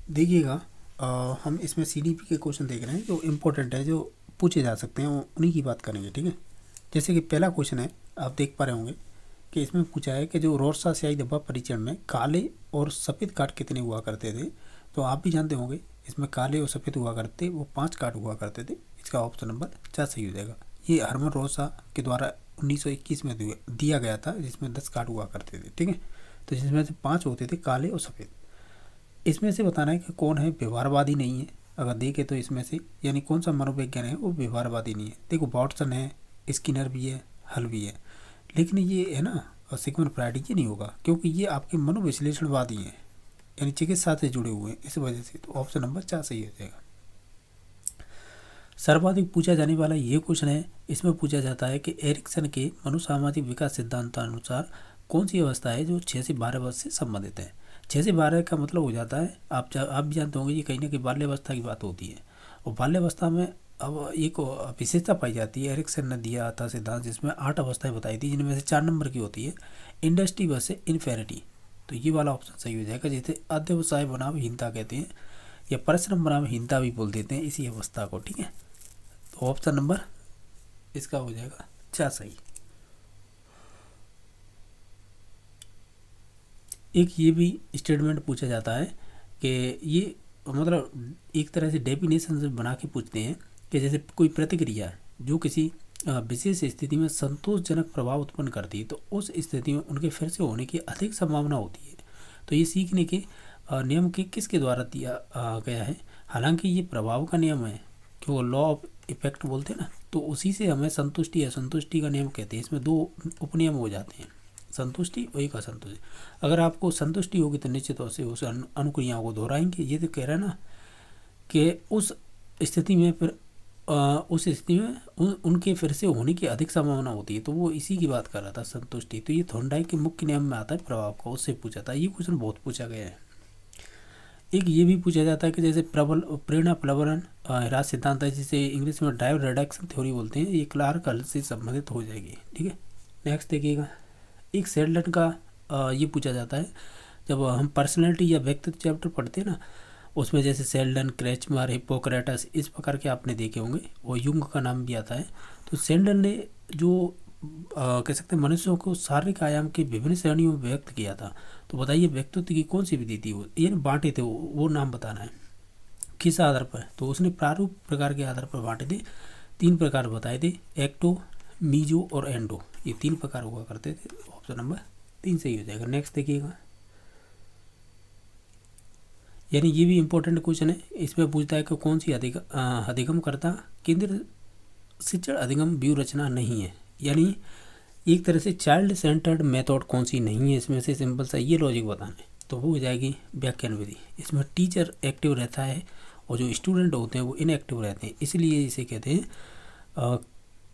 देखिएगा, हम इसमें सीडीपी के क्वेश्चन देख रहे हैं जो इम्पोर्टेंट है, जो पूछे जा सकते हैं, उन्हीं की बात करेंगे। ठीक है, जैसे कि पहला क्वेश्चन है, आप देख पा रहे होंगे कि इसमें पूछा है कि जो रोरसा स्याही धब्बा परीक्षण में काले और सफ़ेद काट कितने हुआ करते थे। तो आप भी जानते होंगे इसमें काले और सफ़ेद हुआ करते, वो 5 काट हुआ करते थे। इसका ऑप्शन नंबर 4 सही हो जाएगा। ये हरमन रोरसा के द्वारा 1921 में दिया गया था, जिसमें 10 काट हुआ करते थे। ठीक है, तो जिसमें से 5 होते थे काले और सफ़ेद। इसमें से बताना है कि कौन है व्यवहारवादी नहीं है। अगर देखें तो इसमें से यानी कौन सा मनोविज्ञान है वो व्यवहारवादी नहीं है। देखो, वाटसन है, स्किनर भी है, हल भी है, लेकिन ये है ना सिगमंड फ्रायड, ये नहीं होगा क्योंकि ये आपके मनोविश्लेषणवादी हैं, यानी चिकित्सा से जुड़े हुए हैं, इस वजह से। तो ऑप्शन नंबर 4 सही हो जाएगा। सर्वाधिक पूछा जाने वाला ये क्वेश्चन है, इसमें पूछा जाता है कि एरिक्सन के मनोसामाजिक विकास सिद्धांतानुसार कौन सी अवस्था है जो 6 से 12 वर्ष से संबंधित है। 6 से 12 का मतलब हो जाता है, आप भी जानते होंगे, ये कहीं ना कहीं बाल्यावस्था की बात होती है। और बाल्यावस्था में अब एक विशेषता पाई जाती है, एरिक्सन ने दिया था सिद्धांत, जिसमें 8 अवस्थाएं बताई थी, जिनमें से 4 नंबर की होती है इंडस्ट्री वर्सेस इन्फेरिटी। तो ये वाला ऑप्शन सही हो जाएगा, जिसे अध्यवसाय बनाम हीनता कहते हैं, या परिश्रम बनाम हीनता भी बोल देते हैं इसी अवस्था को। ठीक है, तो ऑप्शन नंबर इसका हो जाएगा 4 सही। एक ये भी स्टेटमेंट पूछा जाता है कि ये मतलब एक तरह से डेफिनेशन बना के पूछते हैं कि जैसे कोई प्रतिक्रिया जो किसी विशेष स्थिति में संतोषजनक प्रभाव उत्पन्न करती है, तो उस स्थिति में उनके फिर से होने की अधिक संभावना होती है। तो ये सीखने के नियम के किसके द्वारा दिया गया है। हालांकि ये प्रभाव का नियम है, कि वो लॉ ऑफ इफेक्ट बोलते हैं ना, तो उसी से हमें संतुष्टि असंतुष्टि का नियम कहते हैं। इसमें 2 उपनियम हो जाते हैं, संतुष्टि और एक असंतुष्टि। अगर आपको संतुष्टि होगी तो निश्चित तौर से उस अनुक्रियाओं को दोहराएंगे। ये तो कह रहा है ना कि उस स्थिति में फिर उस स्थिति में उनके फिर से होने की अधिक संभावना होती है, तो वो इसी की बात कर रहा था, संतुष्टि। तो ये थॉर्नडाइक के मुख्य नियम में आता है प्रभाव का, उससे पूछा था। ये क्वेश्चन बहुत पूछा गया है। एक ये भी पूछा जाता है कि जैसे प्रेरणा प्लवरन ह्रास सिद्धांत है, जिसे इंग्लिश में डाइव रिडक्शन थ्योरी बोलते हैं, ये क्लार्क हल से संबंधित हो जाएगी। ठीक है, नेक्स्ट देखिएगा, एक सेडलन का ये पूछा जाता है। जब हम पर्सनैलिटी या व्यक्तित्व चैप्टर पढ़ते हैं ना, उसमें जैसे सेल्डन, क्रेचमर, हिप्पोक्रेटस, इस प्रकार के आपने देखे होंगे, और युंग का नाम भी आता है। तो सेल्डन ने जो कह सकते हैं मनुष्यों को शारीरिक आयाम के विभिन्न श्रेणियों में व्यक्त किया था। तो बताइए व्यक्तित्व की कौन सी विधि थी, वो ये बांटे थे, वो नाम बताना है किस आधार पर। तो उसने प्रारूप प्रकार के आधार पर बांटे थे। 3 प्रकार बताए थे, एक्टो, मीजो और एंडो, ये 3 प्रकार हुआ करते थे। ऑप्शन नंबर 3 सही हो जाएगा। नेक्स्ट देखिएगा, यानी ये भी इम्पोर्टेंट क्वेश्चन है। इसमें पूछता है कि कौन सी अधिगम करता केंद्र शिक्षण अधिगम व्यू रचना नहीं है, यानी एक तरह से चाइल्ड सेंटर्ड मेथड कौन सी नहीं है। इसमें से सिंपल सा ये लॉजिक बताना है, तो वो हो जाएगी व्याख्यान विधि। इसमें टीचर एक्टिव रहता है और जो स्टूडेंट होते हैं वो इनएक्टिव रहते हैं, इसलिए इसे कहते हैं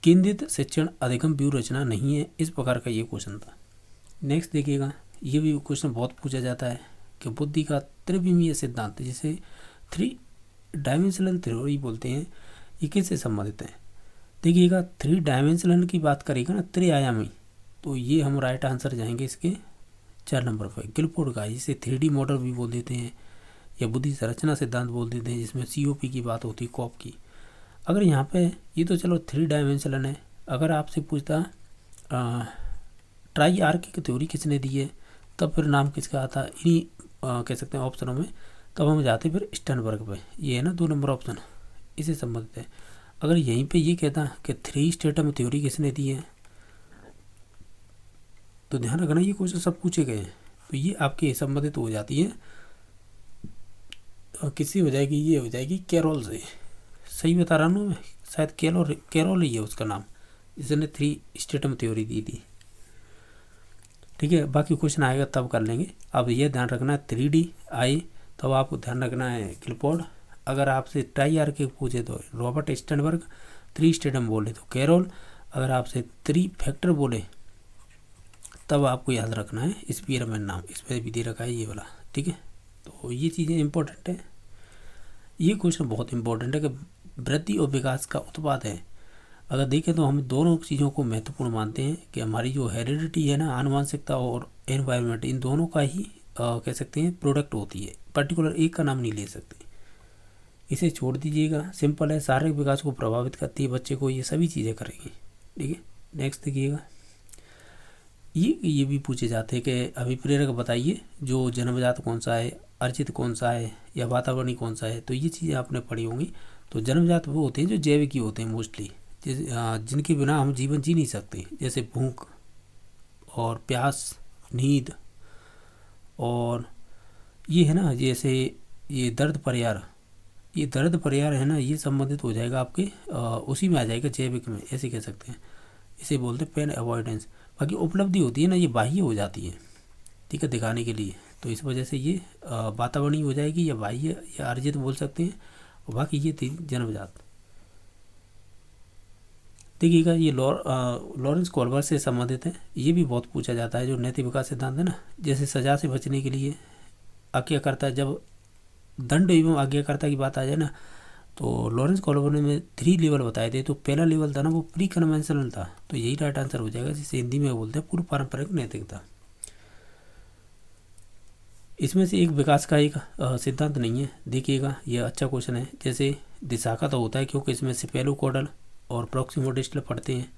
केंद्रित शिक्षण अधिगम व्यू रचना नहीं है। इस प्रकार का ये क्वेश्चन था। नेक्स्ट देखिएगा, ये भी क्वेश्चन बहुत पूछा जाता है कि बुद्धि का त्रिविमीय सिद्धांत, जिसे 3 डायमेंशनल थ्योरी बोलते हैं, ये किससे संबंधित है। देखिएगा, 3 डायमेंशनल की बात करेगा ना, त्रिआयामी, तो ये हम राइट आंसर जाएंगे इसके 4 नंबर पर, गिलफोर्ड का, जिसे 3D मॉडल भी बोल देते हैं, या बुद्धि संरचना सिद्धांत बोल देते हैं, जिसमें COP की बात होती है, कॉप की। अगर यहाँ पे ये तो चलो 3 डायमेंशनल है, अगर आपसे पूछता ट्राई आर्किक थ्योरी किसने दी है, तब फिर नाम किसका आता, इन्हीं कह सकते हैं ऑप्शनों में, तब हम जाते फिर स्टर्नबर्ग पे। ये है ना 2 नंबर ऑप्शन, इसे संबंधित है। अगर यहीं पे ये कहता कि 3 स्टेटम थ्योरी किसने दी है, तो ध्यान रखना ये क्वेश्चन सब पूछे गए हैं, तो ये आपके संबंधित हो जाती है, किससे हो जाएगी, ये हो जाएगी कैरोल से। सही बता रहा हूँ मैं, शायद कैरोल ही है उसका नाम, जिसने 3 स्टेटम थ्योरी दी थी। ठीक है, बाकी क्वेश्चन आएगा तब कर लेंगे। अब ये ध्यान रखना है 3D आए तो आपको ध्यान रखना है गिलफोर्ड। अगर आपसे ट्राई आर्किक पूछे तो रॉबर्ट स्टर्नबर्ग, 3 स्टेटम बोले तो कैरोल, अगर आपसे 3 फैक्टर बोले तब आपको याद रखना है स्पीयरमैन नाम, इसमें भी दे रखा है ये वाला। ठीक है, तो ये चीज़ें इंपॉर्टेंट है। ये क्वेश्चन बहुत इंपॉर्टेंट है कि वृद्धि और विकास का उत्पाद है। अगर देखें तो हम दोनों चीज़ों को महत्वपूर्ण मानते हैं कि हमारी जो हेरिडिटी है ना, आनुवंशिकता और एनवायरनमेंट, इन दोनों का ही कह सकते हैं प्रोडक्ट होती है, पर्टिकुलर एक का नाम नहीं ले सकते। इसे छोड़ दीजिएगा, सिंपल है, शारीरिक विकास को प्रभावित करती है बच्चे को, ये सभी चीज़ें करेंगे। ठीक है, नेक्स्ट देखिएगा, ये भी पूछे जाते हैं कि अभिप्रेरक बताइए, जो जन्मजात कौन सा है, अर्जित कौन सा है, या वातावरणीय कौन सा है। तो ये चीज़ें आपने पढ़ी होंगी। तो जन्मजात वो होते हैं जो जैविक ही होते हैं मोस्टली, जिनके बिना हम जीवन जी नहीं सकते, जैसे भूख और प्यास, नींद, और ये है ना, जैसे ये दर्द परिहार, ये दर्द परिहार है ना, ये संबंधित हो जाएगा आपके उसी में आ जाएगा, जैविक में, ऐसे कह सकते हैं। इसे बोलते हैं पेन अवॉइडेंस। बाकी उपलब्धि होती है ना, ये बाह्य हो जाती है, ठीक है, दिखाने के लिए। तो इस वजह से ये वातावरणीय हो जाएगी, या बाह्य या अर्जित बोल सकते हैं। और बाकी ये थी जन्मजात। देखिएगा, ये लॉरेंस कोल्बर्ट से संबंधित है। ये भी बहुत पूछा जाता है, जो नैतिक विकास सिद्धांत है ना, जैसे सजा से बचने के लिए आज्ञाकर्ता, जब दंड एवं आज्ञाकर्ता की बात आ जाए ना, तो लॉरेंस कोल्बर्ट ने 3 लेवल बताए थे। तो पहला लेवल था ना, वो प्री कन्वेंशनल था, तो यही राइट आंसर हो जाएगा, जिसे हिंदी में बोलते हैं पूर्व पारंपरिक नैतिकता। इसमें से एक विकास का एक सिद्धांत नहीं है, देखिएगा, यह अच्छा क्वेश्चन है। जैसे दिशा का तो होता है, क्योंकि इसमें सेफेलोकॉर्डल और प्रॉक्सिमोडिस्टल पढ़ते हैं।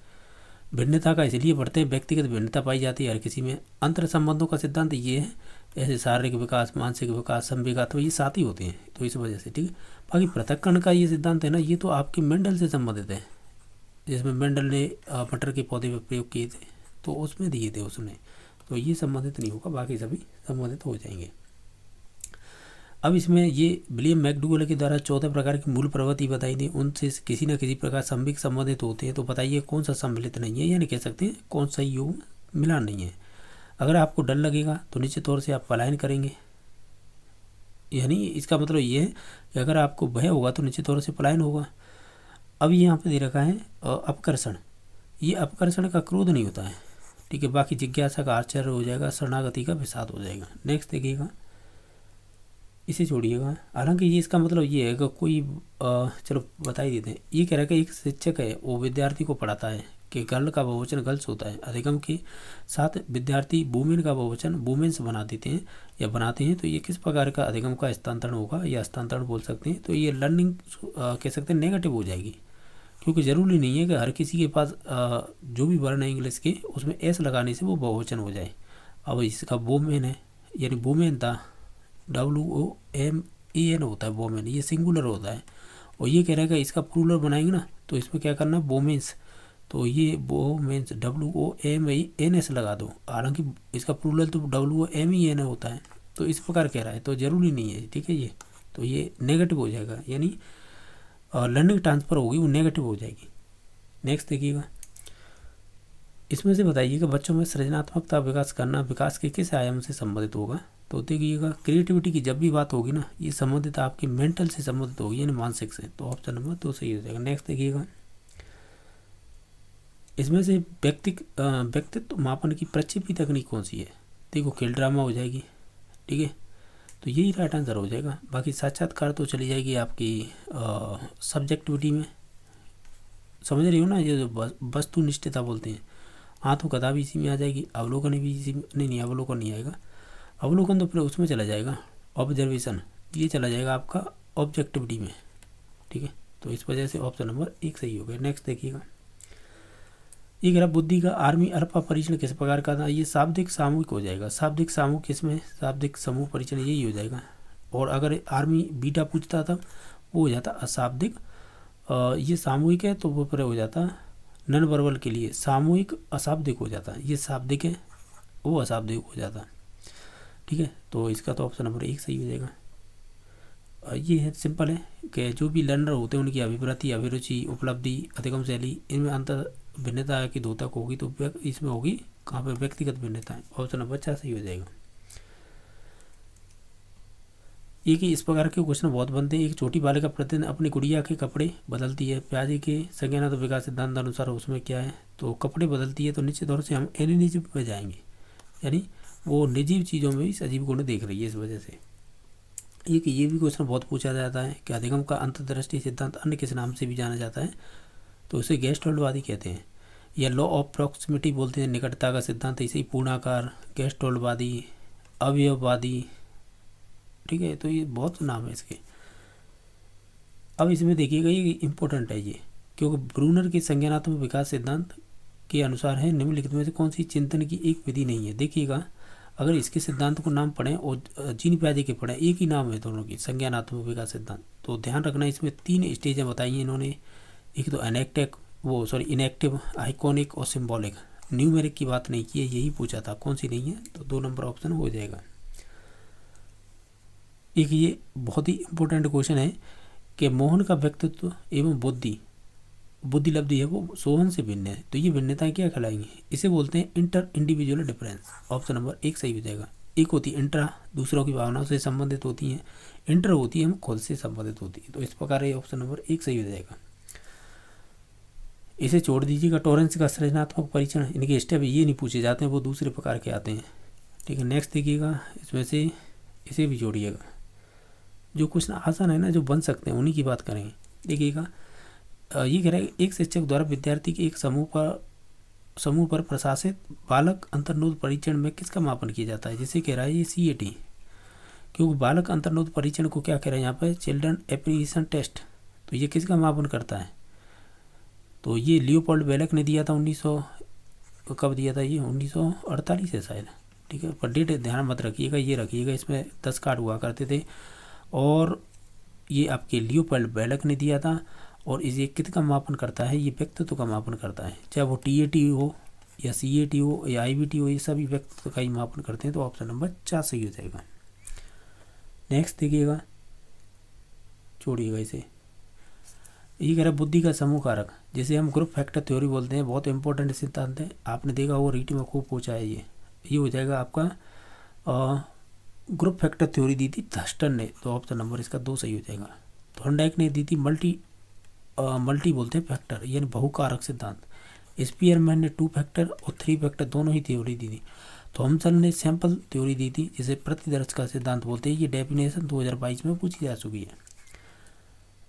भिन्नता का इसलिए पढ़ते हैं, व्यक्तिगत भिन्नता पाई जाती है हर किसी में। अंतर संबंधों का सिद्धांत ये है, ऐसे शारीरिक विकास, मानसिक विकास, संवेगा, तो ये साथ ही होते हैं, तो इस वजह से। ठीक है, बाकी पृथक्करण का ये सिद्धांत है ना, ये तो आपके मेंडल से संबंधित है, जिसमें मेंडल ने मटर के पौधे पर प्रयोग किए थे, तो उसमें दिए थे उसने, तो ये संबंधित नहीं होगा, बाकी सभी संबंधित हो जाएंगे। अब इसमें ये विलियम मैकडूगल के द्वारा 14 प्रकार की मूल प्रवृत्ति बताई थी, उनसे किसी न किसी प्रकार संवेग संबंधित होते हैं। तो बताइए कौन सा सम्मिलित नहीं है, यानी कह सकते हैं कौन सा योग मिला नहीं है। अगर आपको डर लगेगा तो निश्चित तौर से आप पलायन करेंगे, यानी इसका मतलब ये है कि अगर आपको भय होगा तो निश्चित तौर से पलायन होगा। अब यहाँ पे दे रखा है अपकर्षण, ये अपकर्षण का क्रोध नहीं होता है, ठीक है। बाकी जिज्ञासा का आश्चर्य हो जाएगा, शरणागति का विषाद हो जाएगा। नेक्स्ट देखिएगा, इसे छोड़िएगा, हालांकि ये इसका मतलब ये है कि कोई चलो बता ही देते हैं। ये कह रहा है कि एक शिक्षक है, वो विद्यार्थी को पढ़ाता है कि गर्ल का बहुवचन गर्ल्स होता है, अधिगम के साथ विद्यार्थी वुमेन का बहुवचन वुमेन्स बना देते हैं या बनाते हैं। तो ये किस प्रकार का अधिगम का हस्तांतरण होगा, या हस्तांतरण बोल सकते हैं। तो ये लर्निंग कह सकते हैं नेगेटिव हो जाएगी, क्योंकि ज़रूरी नहीं है कि हर किसी के पास जो भी वर्ण है इंग्लिश के, उसमें एस लगाने से वो बहुवचन हो जाए। अब इसका वुमेन है, यानी वुमेन था, WOMEN होता है वोमेन, ये सिंगुलर होता है। और ये कह रहा है कि इसका प्लूरल बनाएंगे ना, तो इसमें क्या करना है, वोमेन्स, तो ये वोमेन्स WOMENS लगा दो, हालांकि इसका प्लूरल तो WOMEN होता है। तो इस प्रकार कह रहा है, तो ज़रूरी नहीं है, ठीक है। ये तो ये नेगेटिव हो जाएगा, यानी लर्निंग ट्रांसफ़र होगी वो नेगेटिव हो जाएगी। नेक्स्ट देखिएगा, इसमें से बताइए कि बच्चों में सृजनात्मकता विकास करना विकास के किस आयाम से संबंधित होगा। तो देखिएगा, क्रिएटिविटी की जब भी बात होगी ना, ये संबंधित आपकी मेंटल से संबंधित होगी, यानी मानसिक से। तो ऑप्शन नंबर 2 सही हो जाएगा। नेक्स्ट देखिएगा, इसमें से व्यक्तित्व मापन की प्रक्षेपी तकनीक कौन सी है। देखो, खेल ड्रामा हो जाएगी, ठीक है, तो यही राइट आंसर हो जाएगा। बाकी साक्षात्कार तो चली जाएगी आपकी सब्जेक्टिविटी में, समझ रही हो ना, ये जो वस्तुनिष्ठता बोलते हैं। आत्म कथा भी इसी में आ जाएगी, अवलोकन भी इसी में, नहीं अवलोकन नहीं आएगा, अवलोकन तो फिर उसमें चला जाएगा, ऑब्जर्वेशन, ये चला जाएगा आपका ऑब्जेक्टिविटी में, ठीक है। तो इस वजह से ऑप्शन नंबर 1 सही हो गया। नेक्स्ट देखिएगा, ये कह रहा बुद्धि का आर्मी अल्फा परीक्षण किस प्रकार का था। ये शाब्दिक सामूहिक हो जाएगा, शाब्दिक सामूहिक इसमें शाब्दिक समूह परीक्षण यही हो जाएगा। और अगर आर्मी बीटा पूछता था, वो हो जाता अशाब्दिक, ये सामूहिक है तो वो फिर हो जाता नन वर्बल के लिए सामूहिक अशाब्दिक हो जाता है, ये शाब्दिक है वो अशाब्दिक हो जाता, ठीक है। तो इसका तो ऑप्शन नंबर 1 सही हो जाएगा। ये है, सिंपल है कि जो भी लर्नर होते हैं उनकी अभिवृत्ति, अभिरुचि, उपलब्धि, अधिगम शैली, इनमें अंतर भिन्नता की धोतक होगी, तो इसमें होगी कहाँ पर, व्यक्तिगत भिन्नताएं। ऑप्शन नंबर 4 सही हो जाएगा। एक ही इस प्रकार के क्वेश्चन बहुत बनते हैं। एक छोटी बालिका प्रतिदिन अपनी गुड़िया के कपड़े बदलती है, प्याजे के संज्ञानात्मक विकास सिद्धांत अनुसार उसमें क्या है, तो कपड़े बदलती है, तो निश्चित तौर से हम एनिनिज्म पे जाएंगे, यानी वो निर्जीव चीज़ों में भी सजीव गुण देख रही है, इस वजह से। ये भी क्वेश्चन बहुत पूछा जाता है कि अधिगम का अंतर्दृष्टि सिद्धांत अन्य किस नाम से भी जाना जाता है, तो इसे गेस्टोल्डवादी कहते हैं, या लॉ ऑफ प्रॉक्सिमिटी बोलते हैं, निकटता का सिद्धांत, इसे ही पूर्णाकार, गेस्टोल्डवादी, अवयववादी, ठीक है। तो ये बहुत नाम है इसके। अब इसमें देखिएगा ये इम्पोर्टेंट है ये, क्योंकि ब्रूनर के संज्ञानात्मक विकास सिद्धांत के अनुसार है निम्नलिखित में से कौन सी चिंतन की एक विधि नहीं है। देखिएगा अगर इसके सिद्धांत को नाम पढ़ें और जीन प्याजे के पढ़ें, एक ही नाम है दोनों की, संज्ञानात्मक विकास सिद्धांत। तो ध्यान रखना इसमें 3 स्टेजें बताई हैं इन्होंने, एक तो इनएक्टिव, आइकॉनिक और सिम्बॉलिक। न्यूमेरिक की बात नहीं की है, यही पूछा था कौन सी नहीं है, तो 2 नंबर ऑप्शन हो जाएगा। एक ये बहुत ही इम्पोर्टेंट क्वेश्चन है कि मोहन का व्यक्तित्व एवं बुद्धि लब्धि है वो सोहन से भिन्न है, तो ये भिन्नताएं क्या कहलाएंगी? इसे बोलते हैं inter individual difference. Option number 1 सही हो जाएगा। एक होती है इंट्रा, दूसरों की भावनाओं से संबंधित होती हैं, इंटर होती है हम खुद से संबंधित होती है। तो इस प्रकार ये ऑप्शन नंबर 1 सही हो जाएगा। इसे छोड़ दीजिएगा। टॉरेंस का सृजनात्मक परीक्षण, इनके स्टेप ये नहीं पूछे जाते हैं, वो दूसरे प्रकार के आते हैं, ठीक है। नेक्स्ट देखिएगा, इसमें से इसे भी जोड़िएगा। जो क्वेश्चन आसान है ना, जो बन सकते हैं, उन्हीं की बात करेंगे। देखिएगा ये कह रहा है एक शिक्षक द्वारा विद्यार्थी के एक समूह पर प्रशासित बालक अंतर्नोद परीक्षण में किसका मापन किया जाता है? जिसे कह रहा है ये CAT, क्योंकि बालक अंतर्नोद परीक्षण को क्या कह रहे हैं यहाँ पर? Children appreciation test. तो ये किसका मापन करता है? तो ये लियोपोल्ड बेलक ने दिया था 1900, कब दिया था ये? 1948 है शायद, ठीक है। पर डेट ध्यान मत रखिएगा, ये रखिएगा, इसमें 10 कार्ड हुआ करते थे। और ये आपके लियोपोल्ड बेलक ने दिया था। और इसे किसका मापन करता है? ये व्यक्तित्व का मापन करता है, चाहे वो TAT हो या CAT हो या IBT हो, ये सभी व्यक्तित्व का ही मापन करते हैं। तो ऑप्शन नंबर 4 सही हो जाएगा। नेक्स्ट देखिएगा, छोड़िएगा इसे। ये कह रहा है बुद्धि का समूह कारक, जिसे हम ग्रुप फैक्टर थ्योरी बोलते हैं, बहुत इंपॉर्टेंट सिद्धांत है, आपने देखा वो रीटी में खूब पूछा है। ये हो जाएगा आपका ग्रुप फैक्टर थ्योरी दी थी थर्स्टन ने, तो ऑप्शन नंबर इसका 2 सही हो जाएगा। थॉर्नडाइक ने दी थी मल्टी बोलते हैं फैक्टर, यानी बहुकारक सिद्धांत। स्पीयरमैन ने 2 फैक्टर और 3 फैक्टर दोनों ही थ्योरी दी थी। थॉमसन ने सैंपल थ्योरी दी थी, जिसे प्रतिदर्श का सिद्धांत बोलते हैं। ये डेफिनेशन 2022 में पूछी जा चुकी है।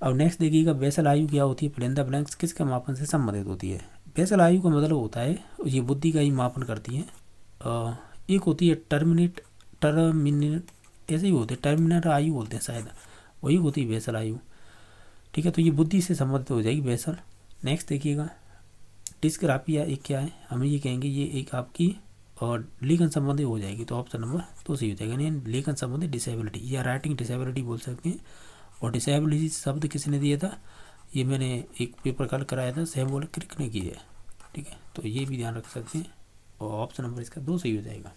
अब नेक्स्ट देखिएगा, बेसल आयु क्या होती है? फिल इन द ब्लैंक्स किसके मापन से संबंधित होती है? बेसल आयु का मतलब होता है, ये बुद्धि का ही मापन करती है। एक होती है टर्मिनेट ऐसे ही होते हैं, टर्मिनेट आयु बोलते हैं शायद, वही होती है बेसल आयु, ठीक है। तो ये बुद्धि से संबंधित हो जाएगी बेसल। नेक्स्ट देखिएगा, डिस्ग्राफिया एक क्या है? हमें ये कहेंगे ये एक आपकी और लेखन संबंधी हो जाएगी। तो ऑप्शन नंबर 2 सही हो जाएगा, यानी लेखन संबंधी डिसेबिलिटी या राइटिंग डिसेबिलिटी बोल सकते हैं। और डिसेबिलिटी शब्द किसने दिया था? ये मैंने एक पेपर कल कराया था, सैमुअल क्रिक ने किया है, ठीक है। तो ये भी ध्यान रख सकते हैं। और ऑप्शन नंबर इसका 2 सही हो जाएगा।